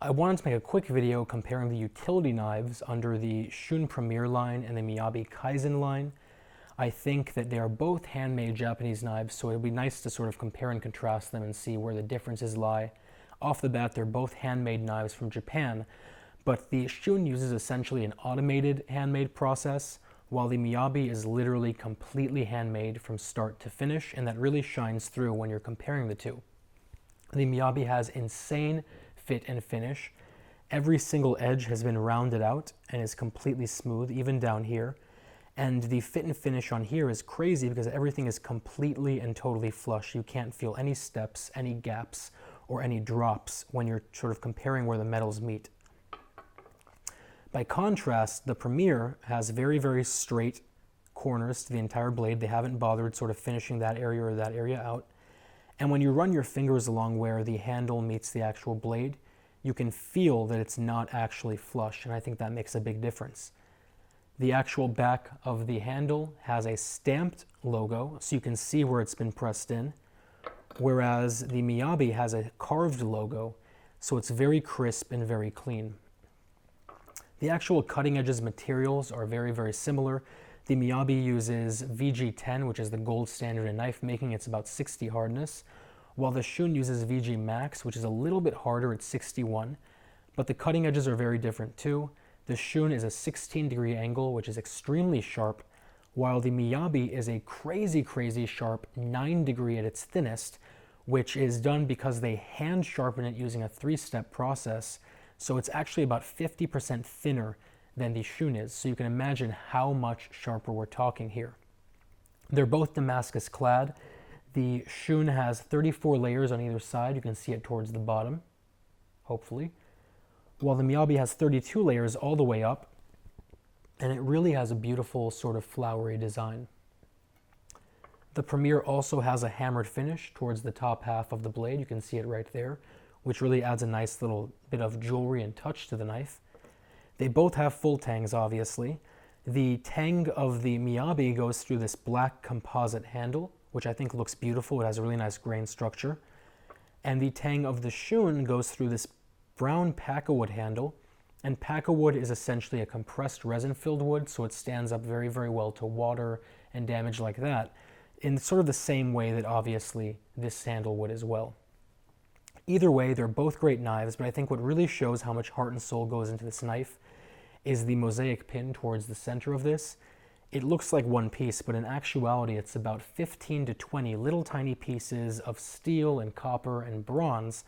I wanted to make a quick video comparing the utility knives under the Shun Premier line and the Miyabi Kaizen line. I think that they are both handmade Japanese knives, so it would be nice to sort of compare and contrast them and see where the differences lie. Off the bat, they're both handmade knives from Japan, but the Shun uses essentially an automated handmade process, while the Miyabi is literally completely handmade from start to finish, and that really shines through when you're comparing the two. The Miyabi has insane fit and finish. Every single edge has been rounded out and is completely smooth, even down here. And the fit and finish on here is crazy because everything is completely and totally flush. You can't feel any steps, any gaps, or any drops when you're sort of comparing where the metals meet. By contrast, the Premier has very, very straight corners to the entire blade. They haven't bothered sort of finishing that area or that area out. And when you run your fingers along where the handle meets the actual blade, you can feel that it's not actually flush, and I think that makes a big difference. The actual back of the handle has a stamped logo, so you can see where it's been pressed in, whereas the Miyabi has a carved logo, so it's very crisp and very clean. The actual cutting edges materials are very, very similar. The Miyabi uses VG10, which is the gold standard in knife making. It's about 60 hardness, while the Shun uses VG Max, which is a little bit harder at 61, but the cutting edges are very different too. The Shun is a 16-degree angle, which is extremely sharp, while the Miyabi is a crazy, crazy sharp 9-degree at its thinnest, which is done because they hand sharpen it using a 3-step process, so it's actually about 50% thinner than the Shun is, so you can imagine how much sharper we're talking here. They're both Damascus clad. The Shun has 34 layers on either side. You can see it towards the bottom, hopefully, while the Miyabi has 32 layers all the way up, and it really has a beautiful sort of flowery design. The Premier also has a hammered finish towards the top half of the blade. You can see it right there, which really adds a nice little bit of jewelry and touch to the knife. They both have full tangs, obviously. The tang of the Miyabi goes through this black composite handle, which I think looks beautiful. It has a really nice grain structure. And the tang of the Shun goes through this brown pakkawood handle, and pakkawood is essentially a compressed resin-filled wood, so it stands up very, very well to water and damage like that, in sort of the same way that obviously this handle would as well. Either way, they're both great knives, but I think what really shows how much heart and soul goes into this knife is the mosaic pin towards the center of this. It looks like one piece, but in actuality it's about 15 to 20 little tiny pieces of steel and copper and bronze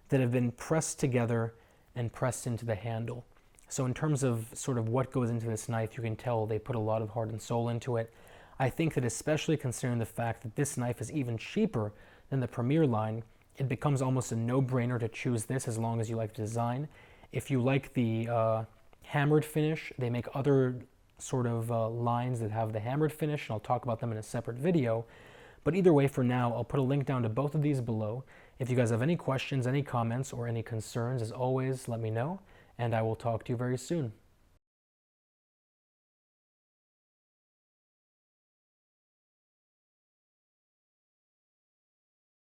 that have been pressed together and pressed into the handle. So in terms of sort of what goes into this knife, you can tell they put a lot of heart and soul into it. I think that especially considering the fact that this knife is even cheaper than the Premier line, it becomes almost a no-brainer to choose this as long as you like the design. If you like the hammered finish, they make other sort of lines that have the hammered finish, and I'll talk about them in a separate video. But either way, for now, I'll put a link down to both of these below. If you guys have any questions, any comments, or any concerns, as always, let me know, and I will talk to you very soon.